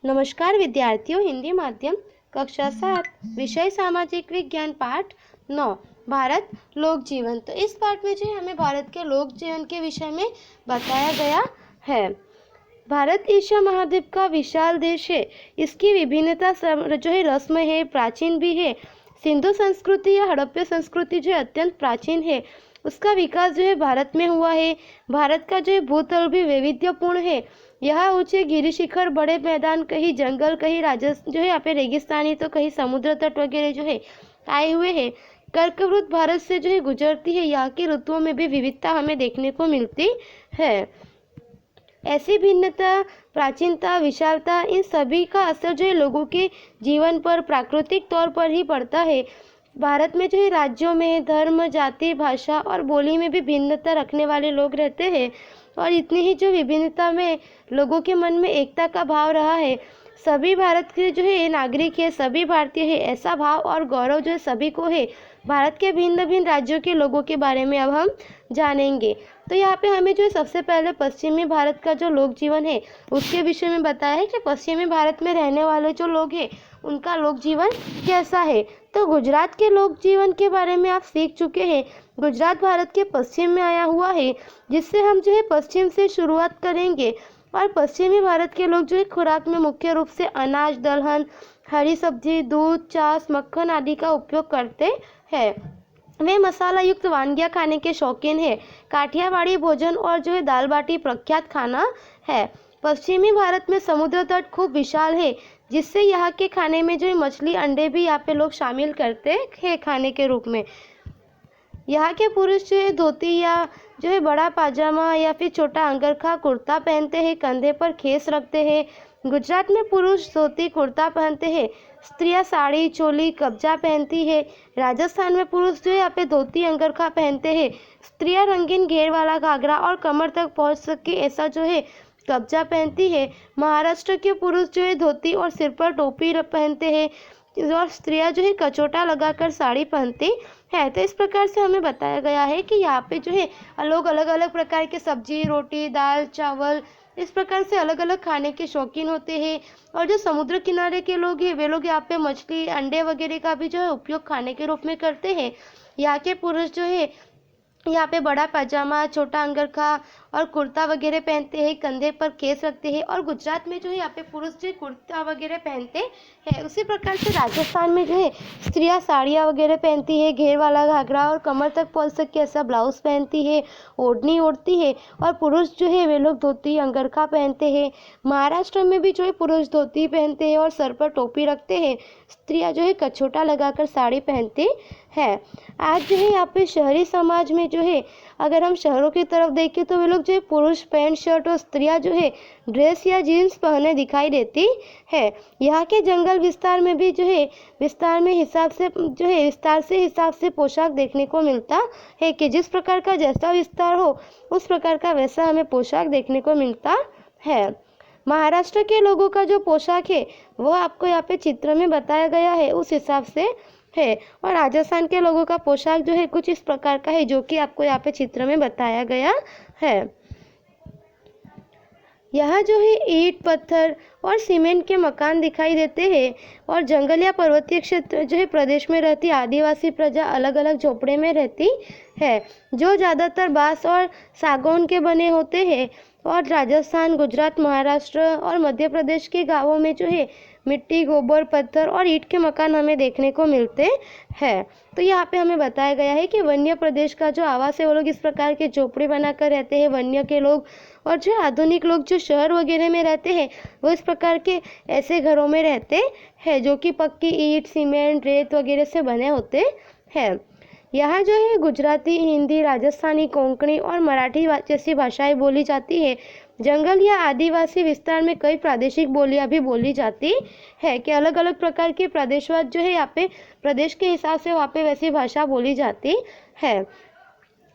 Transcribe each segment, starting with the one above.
नमस्कार विद्यार्थियों, हिंदी माध्यम कक्षा 7 विषय सामाजिक विज्ञान पाठ 9 भारत लोक जीवन। तो इस पाठ में जो है हमें भारत के लोक जीवन के विषय में बताया गया है। भारत एशिया महाद्वीप का विशाल देश है। इसकी विभिन्नता जो है रसमय है, प्राचीन भी है। सिंधु संस्कृति या हड़प्पा संस्कृति जो है अत्यंत प्राचीन है। उसका विकास जो है भारत में हुआ है। भारत का जो है भूतल भी वैविध्यपूर्ण है। यहाँ ऊंचे गिरी शिखर, बड़े मैदान, कहीं जंगल, कहीं जो है यहाँ पे रेगिस्तानी, तो कहीं समुद्र तट वगैरह जो है आए हुए हैं। कर्कवृत भारत से जो है गुजरती है। यहाँ की ऋतुओं में भी विविधता हमें देखने को मिलती है। ऐसी भिन्नता, प्राचीनता, विशालता, इन सभी का असर जो है लोगों के जीवन पर प्राकृतिक तौर पर ही पड़ता है। भारत में जो है राज्यों में धर्म, जाति, भाषा और बोली में भी भिन्नता रखने वाले लोग रहते हैं और इतनी ही जो विभिन्नता में लोगों के मन में एकता का भाव रहा है। सभी भारत के जो है नागरिक है, सभी भारतीय है, ऐसा भाव और गौरव जो है सभी को है। भारत के भिन्न भिन्न राज्यों के लोगों के बारे में अब हम जानेंगे। तो यहाँ पे हमें जो है सबसे पहले पश्चिमी भारत का जो लोक जीवन है उसके विषय में बताया है कि पश्चिमी भारत में रहने वाले जो लोग हैं उनका लोक जीवन कैसा है। तो गुजरात के लोक जीवन के बारे में आप सीख चुके हैं। गुजरात भारत के पश्चिम में आया हुआ है, जिससे हम जो है पश्चिम से शुरुआत करेंगे। और पश्चिमी भारत के लोग जो है खुराक में मुख्य रूप से अनाज, दलहन, हरी सब्जी, दूध, छाछ, मक्खन आदि का उपयोग करते हैं। वे मसाला युक्त वानगियाँ खाने के शौकीन है। काठियावाड़ी भोजन और जो है दाल बाटी प्रख्यात खाना है। पश्चिमी भारत में समुद्र तट खूब विशाल है, जिससे यहाँ के खाने में जो है मछली, अंडे भी यहाँ पे लोग शामिल करते हैं खाने के रूप में। यहाँ के पुरुष जो है धोती या जो है बड़ा पाजामा या फिर छोटा अंगरखा कुर्ता पहनते हैं, कंधे पर खेस रखते हैं। गुजरात में पुरुष धोती कुर्ता पहनते हैं, स्त्रियां साड़ी, चोली, कब्जा पहनती है। राजस्थान में पुरुष जो है यहाँ पे धोती, अंगरखा पहनते हैं। स्त्रियां रंगीन घेर वाला घाघरा और कमर तक पहुँच सके ऐसा जो है कब्जा पहनती है। महाराष्ट्र के पुरुष जो है धोती और सिर पर टोपी पहनते हैं और स्त्रियां जो है कचोटा लगाकर साड़ी पहनती है। तो इस प्रकार से हमें बताया गया है कि यहाँ पे जो है लोग अलग अलग प्रकार के सब्जी, रोटी, दाल, चावल, इस प्रकार से अलग अलग खाने के शौकीन होते हैं। और जो समुद्र किनारे के लोग हैं वे लोग यहाँ पे मछली, अंडे वगैरह का भी जो है उपयोग खाने के रूप में करते हैं। यहाँ के पुरुष जो है यहाँ पे बड़ा पाजामा, छोटा अंगरखा और कुर्ता वगैरह पहनते हैं, कंधे पर केस रखते हैं। और गुजरात में जो है यहाँ पे पुरुष जो कुर्ता वगैरह पहनते हैं। उसी प्रकार से राजस्थान में जो है स्त्रियाँ साड़ियाँ वगैरह पहनती है, घेर वाला घाघरा और कमर तक पहुँच सके ऐसा ब्लाउज पहनती है, ओढ़नी ओढ़ती है। और पुरुष जो है वे लोग धोती, अंगरखा पहनते हैं। महाराष्ट्र में भी जो है पुरुष धोती पहनते हैं और सर पर टोपी रखते हैं। स्त्रियाँ जो है कछोटा लगाकर साड़ी पहनती है। आज जो है यहाँ पे शहरी समाज में जो है अगर हम शहरों की तरफ देखें तो वे लोग जो है पुरुष पैंट शर्ट और स्त्रियां जो है ड्रेस या जीन्स पहने दिखाई देती है। यहाँ के जंगल विस्तार में भी जो है विस्तार से हिसाब से पोशाक देखने को मिलता है कि जिस प्रकार का जैसा विस्तार हो उस प्रकार का वैसा हमें पोशाक देखने को मिलता है। महाराष्ट्र के लोगों का जो पोशाक है वो आपको यहाँ पे चित्र में बताया गया है, उस हिसाब से है। और राजस्थान के लोगों का पोशाक जो है कुछ इस प्रकार का है, जो कि आपको यहाँ पे चित्र में बताया गया है। यहाँ जो है ईंट, पत्थर और सीमेंट के मकान दिखाई देते हैं। और जंगल या पर्वतीय क्षेत्र जो है प्रदेश में रहती आदिवासी प्रजा अलग अलग झोपड़े में रहती है, जो ज़्यादातर बांस और सागौन के बने होते हैं। और राजस्थान, गुजरात, महाराष्ट्र और मध्य प्रदेश के गांवों में जो है मिट्टी, गोबर, पत्थर और ईंट के मकान हमें देखने को मिलते हैं। तो यहाँ पे हमें बताया गया है कि वन्य प्रदेश का जो आवास है वो लोग इस प्रकार के झोपड़ी बनाकर रहते हैं, वन्य के लोग। और जो आधुनिक लोग जो शहर वगैरह में रहते हैं वो इस प्रकार के ऐसे घरों में रहते हैं जो कि पक्की ईंट, सीमेंट, रेत वगैरह से बने होते हैं। यहाँ जो है गुजराती, हिंदी, राजस्थानी, कोंकणी और मराठी जैसी भाषाएं बोली जाती है। जंगल या आदिवासी विस्तार में कई प्रादेशिक बोलियां भी बोली जाती है कि अलग अलग प्रकार के प्रदेशवाद जो है यहाँ पे प्रदेश के हिसाब से वहाँ पे वैसी भाषा बोली जाती है।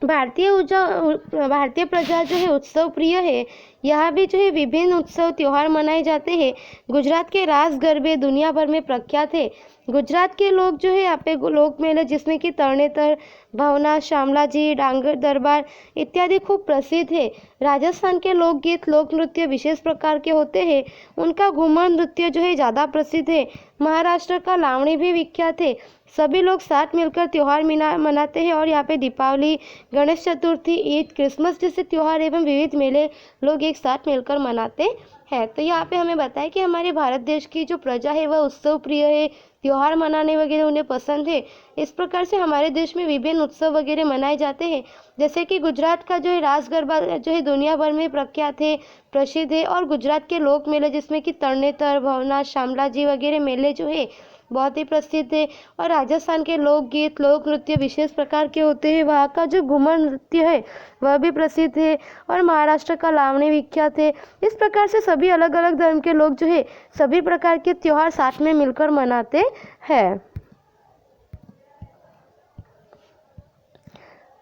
भारतीय प्रजा जो है उत्सव प्रिय है। यहाँ भी जो है विभिन्न उत्सव त्योहार मनाए जाते हैं। गुजरात के रास गरबे दुनिया भर में प्रख्यात है। गुजरात के लोग जो है यहाँ पे लोक मेले जिसमें कि तरणेतर, भावना, शामलाजी, डांगर दरबार इत्यादि खूब प्रसिद्ध है। राजस्थान के लोकगीत लोक नृत्य विशेष प्रकार के होते हैं। उनका घूमर नृत्य जो है ज़्यादा प्रसिद्ध है। महाराष्ट्र का लावणी भी विख्यात है। सभी लोग साथ मिलकर त्योहार मनाते हैं और यहाँ पे दीपावली, गणेश चतुर्थी, ईद, क्रिसमस जैसे त्योहार एवं विविध मेले लोग एक साथ मिलकर मनाते हैं। तो यहाँ पे हमें बताया कि हमारे भारत देश की जो प्रजा है वह उत्सव प्रिय है, त्योहार मनाने वगैरह उन्हें पसंद है। इस प्रकार से हमारे देश में विभिन्न उत्सव वगैरह मनाए जाते हैं। जैसे कि गुजरात का जो है रास गरबा जो है दुनिया भर में प्रख्यात है, प्रसिद्ध है। और गुजरात के लोक मेले जिसमें कि तरणेतर, भवना, शामलाजी वगैरह मेले जो है बहुत ही प्रसिद्ध है। और राजस्थान के लोकगीत लोक नृत्य विशेष प्रकार के होते हैं। वहाँ का जो घूमर नृत्य है वह भी प्रसिद्ध है। और महाराष्ट्र का लावणी विख्यात है। इस प्रकार से सभी अलग अलग धर्म के लोग जो है सभी प्रकार के त्योहार साथ में मिलकर मनाते हैं।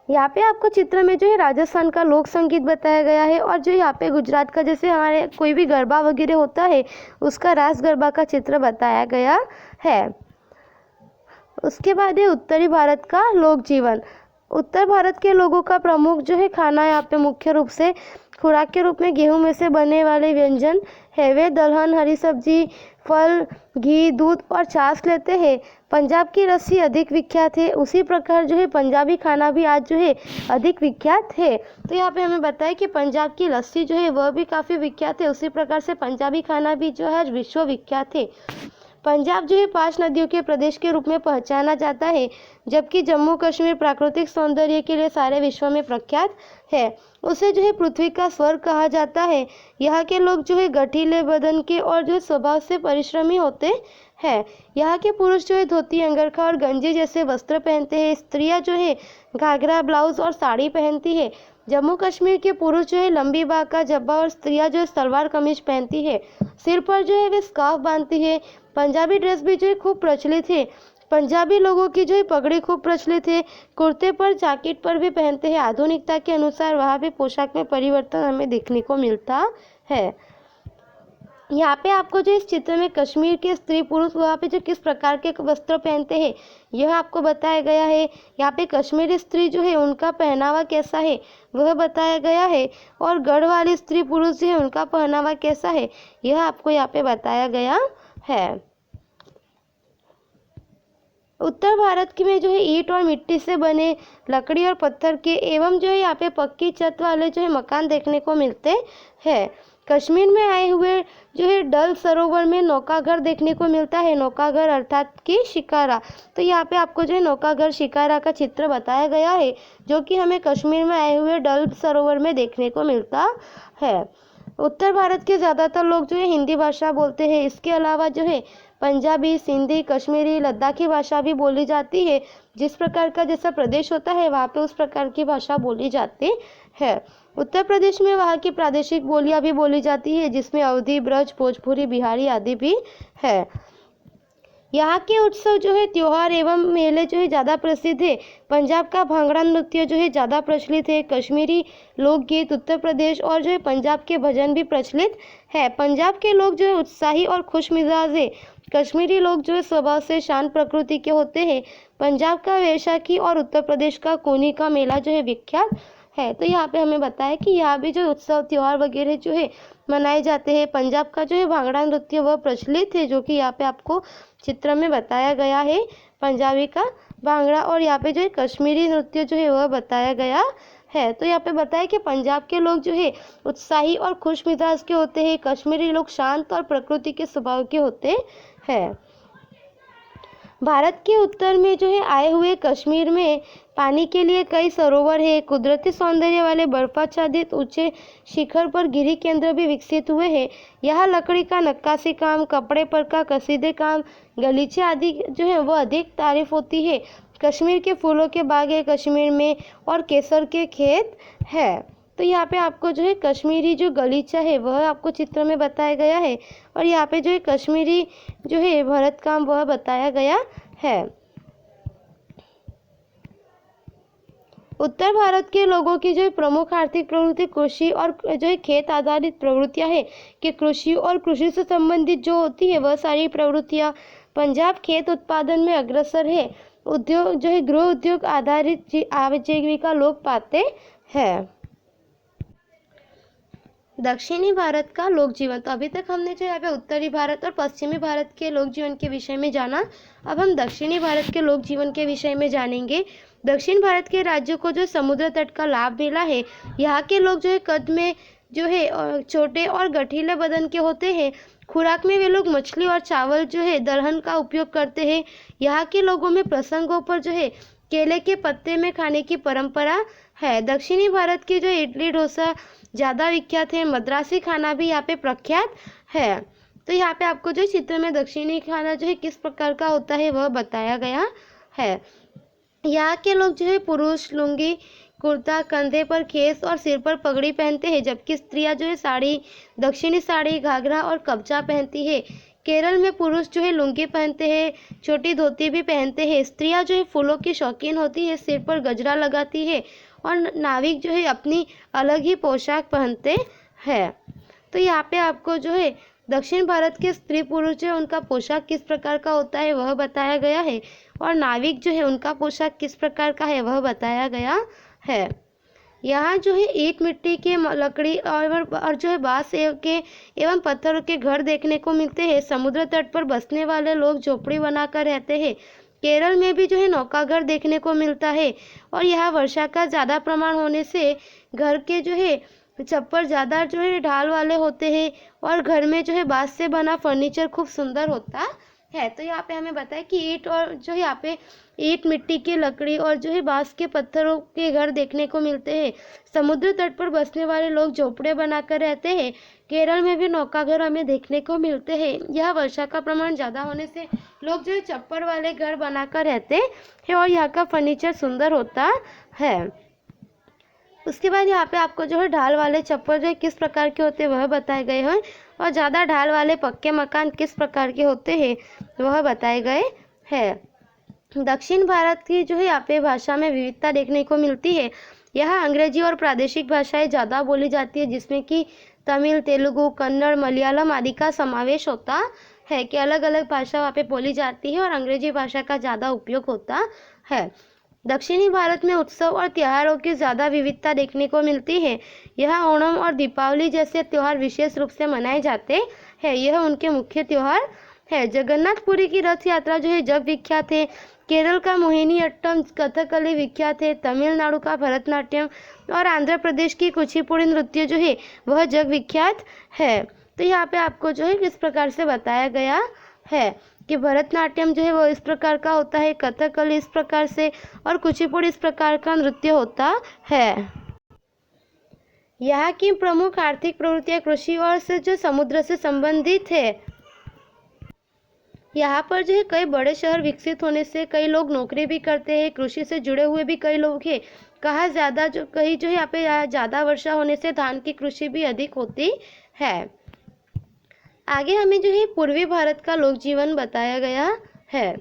यहाँ पे आपको चित्र में जो है राजस्थान का लोक संगीत बताया गया है। और जो यहाँ पे गुजरात का जैसे हमारे कोई भी गरबा वगैरह होता है उसका रास गरबा का चित्र बताया गया है। उसके बाद है उत्तरी भारत का लोक जीवन। उत्तर भारत के लोगों का प्रमुख जो है खाना यहाँ पे मुख्य रूप से खुराक के रूप में गेहूं में से बने वाले व्यंजन है। वे दलहन, हरी सब्जी, फल, घी, दूध और छाछ लेते हैं। पंजाब की लस्सी अधिक विख्यात है। उसी प्रकार जो है पंजाबी खाना भी आज जो है अधिक विख्यात है। तो यहाँ पे हमें बताया कि पंजाब की लस्सी जो है वह भी काफ़ी विख्यात है। उसी प्रकार से पंजाबी खाना भी जो है आज विश्व विख्यात है। पंजाब जो है 5 नदियों के प्रदेश के रूप में पहचाना जाता है, जबकि जम्मू कश्मीर प्राकृतिक सौंदर्य के लिए सारे विश्व में प्रख्यात है। उसे जो है पृथ्वी का स्वर्ग कहा जाता है। यहाँ के लोग जो है गठीले बदन के और जो स्वभाव से परिश्रमी होते हैं। यहाँ के पुरुष जो है धोती, अंगरखा और गंजी जैसे वस्त्र पहनते हैं। स्त्रियाँ जो है घाघरा, ब्लाउज और साड़ी पहनती है। जम्मू कश्मीर के पुरुष जो है लंबी बाह का जब्बा और स्त्रियाँ जो है सलवार कमीज पहनती है। सिर पर जो है वे स्कार्फ बांधती है। पंजाबी ड्रेस भी जो है खूब प्रचलित है। पंजाबी लोगों की जो है पगड़ी खूब प्रचलित है। कुर्ते पर, जैकेट पर भी पहनते हैं। आधुनिकता के अनुसार वहाँ भी पोशाक में परिवर्तन हमें देखने को मिलता है। यहाँ पे आपको जो इस चित्र में कश्मीर के स्त्री पुरुष वहाँ पे जो किस प्रकार के वस्त्र पहनते हैं यह आपको बताया गया है। यहाँ पे कश्मीरी स्त्री जो है उनका पहनावा कैसा है वह बताया गया है। और गढ़वाली स्त्री पुरुष जो है उनका पहनावा कैसा है यह आपको यहाँ पे बताया गया है। उत्तर भारत में जो है ईंट और मिट्टी से बने, लकड़ी और पत्थर के एवं जो है यहाँ पे पक्की छत वाले जो है मकान देखने को मिलते हैं। कश्मीर में आए हुए जो है डल सरोवर में नौकाघर देखने को मिलता है। नौकाघर अर्थात कि शिकारा। तो यहाँ पे आपको जो है नौकाघर शिकारा का चित्र बताया गया है, जो कि हमें कश्मीर में आए हुए डल सरोवर में देखने को मिलता है। उत्तर भारत के ज़्यादातर लोग जो है हिंदी भाषा बोलते हैं। इसके अलावा जो है पंजाबी, सिंधी, कश्मीरी, लद्दाखी भाषा भी बोली जाती है। जिस प्रकार का जैसा प्रदेश होता है वहाँ पे उस प्रकार की भाषा बोली जाती है। उत्तर प्रदेश में वहाँ की प्रादेशिक बोलियाँ भी बोली जाती है, जिसमें अवधी, ब्रज, भोजपुरी, बिहारी आदि भी है। यहाँ के उत्सव जो है त्योहार एवं मेले जो है ज़्यादा प्रसिद्ध है। पंजाब का भांगड़ा नृत्य जो है ज़्यादा प्रचलित है। कश्मीरी लोकगीत, उत्तर प्रदेश और जो है पंजाब के भजन भी प्रचलित है। पंजाब के लोग जो है उत्साही और खुश मिजाज है। कश्मीरी लोग जो है स्वभाव से शांत प्रकृति के होते हैं। पंजाब का वैशाखी और उत्तर प्रदेश का कोनी का मेला जो है विख्यात है। तो यहाँ पे हमें बताया कि यहाँ भी जो उत्सव त्योहार वगैरह जो है मनाए जाते हैं। पंजाब का जो है भांगड़ा नृत्य वह प्रचलित है, जो कि यहाँ पे आपको चित्र में बताया गया है। पंजाबी का भांगड़ा और यहाँ पे जो है कश्मीरी नृत्य जो है वह बताया गया है। तो यहाँ पे बताया कि पंजाब के लोग जो है उत्साही और खुश मिजाज के होते हैं। कश्मीरी लोग शांत और प्रकृति के स्वभाव के होते हैं। भारत के उत्तर में जो है आए हुए कश्मीर में पानी के लिए कई सरोवर है। कुदरती सौंदर्य वाले बर्फाच्छादित ऊंचे शिखर पर गिरी केंद्र भी विकसित हुए हैं। यहाँ लकड़ी का नक्काशी काम, कपड़े पर का कसीदे काम, गलीचे आदि जो है वह अधिक तारीफ होती है। कश्मीर के फूलों के बाग है कश्मीर में और केसर के खेत है। तो यहाँ पे आपको जो है कश्मीरी जो गलीचा है वह आपको चित्र में बताया गया है। और यहाँ पे जो है कश्मीरी जो है भरत काम वह बताया गया है। उत्तर भारत के लोगों की जो प्रमुख आर्थिक प्रवृत्ति कृषि और जो है खेत आधारित प्रवृत्तियां है कि कृषि और कृषि से संबंधित जो होती है वह सारी प्रवृत्तियां। पंजाब खेत उत्पादन में अग्रसर है। उद्योग जो है गृह उद्योग आधारित आजीविका लोग पाते हैं। दक्षिणी भारत का लोक जीवन, तो अभी तक हमने जो यहाँ पे उत्तरी भारत और पश्चिमी भारत के लोक जीवन के विषय में जाना। अब हम दक्षिणी भारत के लोक जीवन के विषय में जानेंगे। दक्षिण भारत के राज्यों को जो समुद्र तट का लाभ मिला है। यहाँ के लोग जो है कद में जो है छोटे और गठीले बदन के होते हैं। खुराक में वे लोग मछली और चावल जो है दलहन का उपयोग करते हैं। यहाँ के लोगों में प्रसंगों पर जो है केले के पत्ते में खाने की परंपरा है। दक्षिणी भारत की जो इडली डोसा ज़्यादा विख्यात है। मद्रासी खाना भी यहाँ पे प्रख्यात है। तो यहाँ पे आपको जो चित्र में दक्षिणी खाना जो है किस प्रकार का होता है वह बताया गया है। यहाँ के लोग जो है पुरुष लुंगी कुर्ता, कंधे पर खेस और सिर पर पगड़ी पहनते हैं, जबकि स्त्रियां जो है साड़ी, दक्षिणी साड़ी, घाघरा और कपचा पहनती है। केरल में पुरुष जो है लुंगी पहनते हैं, छोटी धोती भी पहनते हैं। स्त्रियां जो है फूलों की शौकीन होती है, सिर पर गजरा लगाती है और नाविक जो है अपनी अलग ही पोशाक पहनते हैं। तो यहाँ पे आपको जो है दक्षिण भारत के स्त्री पुरुष जो है उनका पोशाक किस प्रकार का होता है वह बताया गया है, और नाविक जो है उनका पोशाक किस प्रकार का है वह बताया गया है। यहाँ जो है ईंट मिट्टी के लकड़ी और जो है बांस के एवं पत्थरों के घर देखने को मिलते हैं। समुद्र तट पर बसने वाले लोग झोपड़ी बनाकर रहते हैं। केरल में भी जो है नौकाघर देखने को मिलता है, और यहाँ वर्षा का ज़्यादा प्रमाण होने से घर के जो है छप्पर ज़्यादा जो है ढाल वाले होते हैं, और घर में जो है बांस से बना फर्नीचर खूब सुंदर होता है। तो यहाँ पे हमें बताया कि ईंट और जो है यहाँ पे ईंट मिट्टी की लकड़ी और जो है बांस के पत्थरों के घर देखने को मिलते हैं। समुद्र तट पर बसने वाले लोग झोपड़े बनाकर रहते हैं। केरल में भी नौकाघर हमें देखने को मिलते हैं। यह वर्षा का प्रमाण ज़्यादा होने से लोग जो है छप्पर वाले घर बनाकर रहते हैं, और यहाँ का फर्नीचर सुंदर होता है। उसके बाद यहाँ पे आपको जो है ढाल वाले छप्पर जो है किस प्रकार के होते हैं वह बताए गए हैं, और ज़्यादा ढाल वाले पक्के मकान किस प्रकार के होते हैं वह बताए गए हैं। दक्षिण भारत की जो है यहाँ पे भाषा में विविधता देखने को मिलती है। यहाँ अंग्रेजी और प्रादेशिक भाषाएं ज़्यादा बोली जाती है, जिसमें कि तमिल, तेलुगु, कन्नड़, मलयालम आदि का समावेश होता है कि अलग अलग भाषा वहाँ पे बोली जाती है और अंग्रेजी भाषा का ज़्यादा उपयोग होता है। दक्षिणी भारत में उत्सव और त्योहारों की ज़्यादा विविधता देखने को मिलती है। यहाँ ओणम और दीपावली जैसे त्योहार विशेष रूप से मनाए जाते हैं। यह उनके मुख्य त्योहार है। जगन्नाथपुरी की रथ यात्रा जो है जग विख्यात है। केरल का मोहिनी अट्टम कथकली विख्यात है। तमिलनाडु का भरतनाट्यम और आंध्र प्रदेश की कुचिपुड़ी नृत्य जो है वह जग विख्यात है। तो यहाँ पे आपको जो है किस प्रकार से बताया गया है कि भरतनाट्यम जो है वो इस प्रकार का होता है, कथकली इस प्रकार से, और कुचिपुड़ी इस प्रकार का नृत्य होता है। यहाँ की प्रमुख आर्थिक प्रवृत्तियां कृषि और से जो समुद्र से संबंधित है। यहाँ पर जो है कई बड़े शहर विकसित होने से कई लोग नौकरी भी करते हैं। कृषि से जुड़े हुए भी कई लोग हैं। कहीं जो है यहाँ पे ज़्यादा वर्षा होने से धान की कृषि भी अधिक होती है। आगे हमें जो है पूर्वी भारत का लोक जीवन बताया गया है।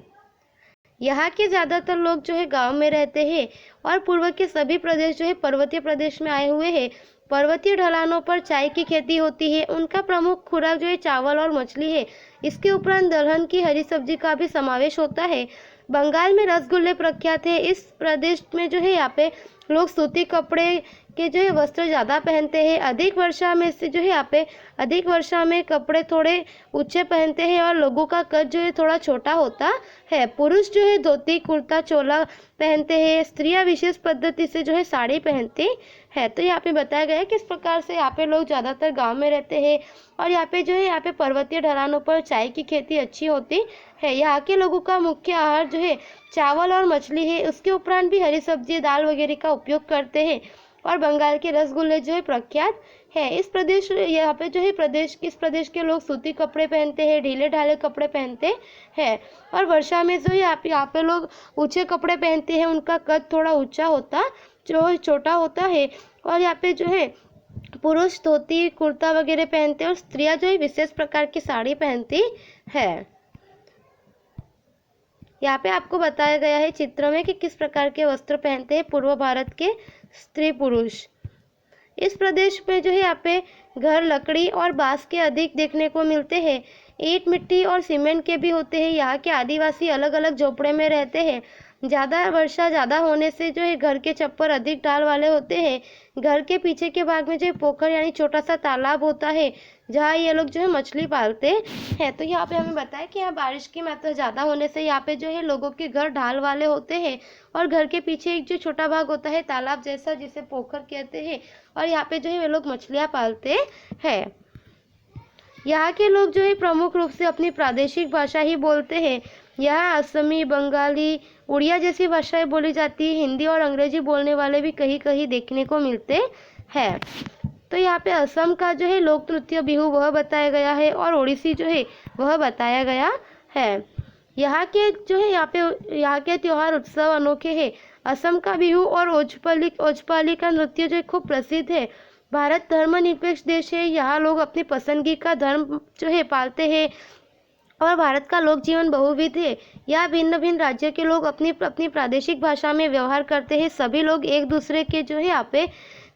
यहाँ के ज़्यादातर लोग जो है गांव में रहते हैं, और पूर्व के सभी प्रदेश जो है पर्वतीय प्रदेश में आए हुए हैं। पर्वतीय ढलानों पर चाय की खेती होती है। उनका प्रमुख खुराक जो है चावल और मछली है। इसके उपरांत दलहन की हरी सब्जी का भी समावेश होता है। बंगाल में रसगुल्ले प्रख्यात है। इस प्रदेश में जो है यहाँ पे लोग सूती कपड़े के जो है वस्त्र ज़्यादा पहनते हैं। अधिक वर्षा में कपड़े थोड़े ऊंचे पहनते हैं, और लोगों का कद जो है थोड़ा छोटा होता है। पुरुष जो है धोती कुर्ता चोला पहनते हैं। स्त्रियां विशेष पद्धति से जो है साड़ी पहनती है। तो यहाँ पे बताया गया है किस प्रकार से यहाँ पे लोग ज़्यादातर गांव में रहते हैं, और यहाँ पे जो है यहाँ पे पर्वतीय ढलानों पर चाय की खेती अच्छी होती है। यहाँ के लोगों का मुख्य आहार जो है चावल और मछली है। उसके उपरांत भी हरी सब्जी दाल वगैरह का उपयोग करते हैं, और बंगाल के रसगुल्ले जो है प्रख्यात है। इस प्रदेश के लोग सूती कपड़े पहनते हैं, ढीले ढाले कपड़े पहनते हैं, और वर्षा में जो है यहाँ पे लोग ऊंचे कपड़े पहनते हैं। उनका कद थोड़ा ऊंचा होता जो छोटा होता है, और यहाँ पे जो है पुरुष धोती कुर्ता वगैरह पहनते हैं, और स्त्रियां जो है विशेष प्रकार की साड़ी पहनती है। यहाँ पे आपको बताया गया है चित्र में कि किस प्रकार के वस्त्र पहनते हैं पूर्व भारत के स्त्री पुरुष। इस प्रदेश में जो है यहाँ पे घर लकड़ी और बांस के अधिक देखने को मिलते हैं। ईंट मिट्टी और सीमेंट के भी होते हैं। यहाँ के आदिवासी अलग अलग झोपड़े में रहते हैं। ज़्यादा वर्षा ज़्यादा होने से जो है घर के छप्पर अधिक ढाल वाले होते हैं। घर के पीछे के भाग में जो है पोखर यानी छोटा सा तालाब होता है, जहाँ ये लोग जो है मछली पालते हैं। तो यहाँ पे हमें बताया कि यहाँ बारिश की मात्रा ज़्यादा होने से यहाँ पे जो है लोगों के घर ढाल वाले होते हैं और घर के पीछे एक जो छोटा भाग होता है तालाब जैसा, जिसे पोखर कहते हैं, और यहाँ पे जो है वे लोग मछलियाँ पालते हैं। यहाँ के लोग जो है प्रमुख रूप से अपनी प्रादेशिक भाषा ही बोलते हैं। यहाँ असमी, बंगाली, उड़िया जैसी भाषाएं बोली जाती है। हिंदी और अंग्रेजी बोलने वाले भी कहीं कहीं देखने को मिलते हैं। तो यहाँ पे असम का जो है लोक नृत्य बिहू वह बताया गया है और ओडिसी जो है वह बताया गया है। यहाँ के त्योहार उत्सव अनोखे हैं। असम का बिहू और ओजपाली का नृत्य जो है खूब प्रसिद्ध है। भारत धर्मनिरपेक्ष देश है। यहाँ लोग अपनी पसंदगी का धर्म जो है पालते हैं और भारत का लोक जीवन बहुविध है। यहाँ भिन्न भिन्न राज्य के लोग अपनी अपनी प्रादेशिक भाषा में व्यवहार करते हैं। सभी लोग एक दूसरे के जो है यहाँ पे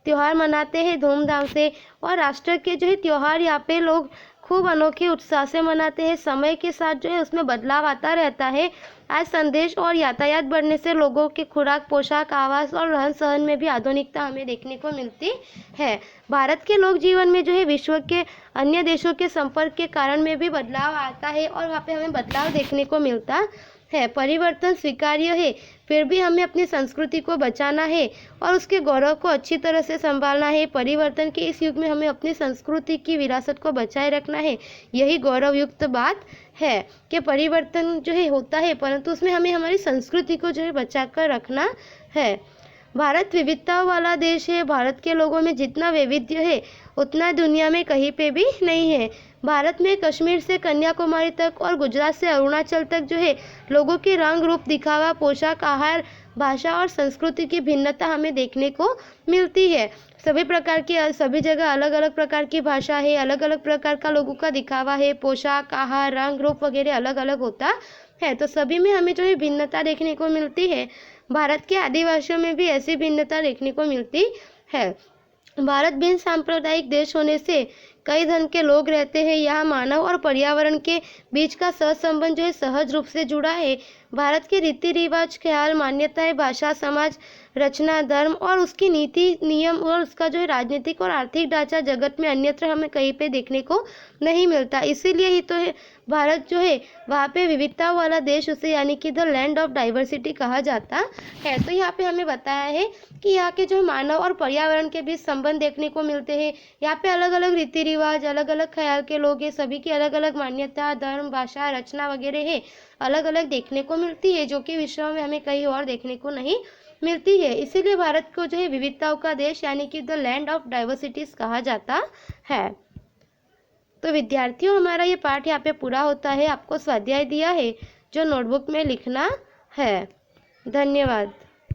त्योहार मनाते हैं धूमधाम से, और राष्ट्र के जो है त्योहार यहाँ पे लोग खूब अनोखे उत्साह से मनाते हैं। समय के साथ जो है उसमें बदलाव आता रहता है। आज संदेश और यातायात बढ़ने से लोगों के खुराक, पोशाक, आवास और रहन सहन में भी आधुनिकता हमें देखने को मिलती है। भारत के लोक जीवन में जो है विश्व के अन्य देशों के संपर्क के कारण में भी बदलाव आता है और वहाँ पे हमें बदलाव देखने को मिलता है। परिवर्तन स्वीकार्य है, फिर भी हमें अपनी संस्कृति को बचाना है और उसके गौरव को अच्छी तरह से संभालना है। परिवर्तन के इस युग में हमें अपनी संस्कृति की विरासत को बचाए रखना है। यही गौरवयुक्त बात है कि परिवर्तन जो है होता है, परंतु उसमें हमें हमारी संस्कृति को जो है बचा कर रखना है। भारत विविधताओं वाला देश है। भारत के लोगों में जितना वैविध्य है उतना दुनिया में कहीं पे भी नहीं है। भारत में कश्मीर से कन्याकुमारी तक और गुजरात से अरुणाचल तक जो है लोगों के रंग, रूप, दिखावा, पोशाक, आहार, भाषा और संस्कृति की भिन्नता हमें देखने को मिलती है। सभी जगह अलग अलग प्रकार की भाषा है, अलग अलग प्रकार का लोगों का दिखावा है, पोशाक, आहार, रंग, रूप वगैरह अलग अलग होता है। तो सभी में हमें जो है भिन्नता देखने को मिलती है। भारत के आदिवासियों में भी ऐसी भिन्नता देखने को मिलती है। भारत भिन्न सांप्रदायिक देश होने से कई धर्म के लोग रहते हैं। यहाँ मानव और पर्यावरण के बीच का सहसंबंध जो है सहज रूप से जुड़ा है। भारत के रीति रिवाज, ख्याल, मान्यताएं, भाषा, समाज रचना, धर्म और उसकी नीति नियम और उसका जो है राजनीतिक और आर्थिक ढांचा जगत में अन्यत्र हमें कहीं पे देखने को नहीं मिलता। इसीलिए ही तो है भारत जो है वहाँ पे विविधता वाला देश, उसे यानी कि द लैंड ऑफ डाइवर्सिटी कहा जाता है। तो यहाँ पे हमें बताया है कि यहाँ के जो मानव और पर्यावरण के बीच संबंध देखने को मिलते हैं। यहाँ पे अलग अलग रीति रिवाज, अलग अलग ख्याल के लोग हैं, सभी की अलग अलग मान्यता, धर्म, भाषा, रचना वगैरह है अलग अलग देखने को मिलती है, जो कि विश्व में हमें कहीं और देखने को नहीं मिलती है। इसीलिए भारत को जो है विविधताओं का देश यानी कि द लैंड ऑफ डाइवर्सिटीज कहा जाता है। तो विद्यार्थियों, हमारा ये पाठ यहाँ पे पूरा होता है। आपको स्वाध्याय दिया है जो नोटबुक में लिखना है। धन्यवाद।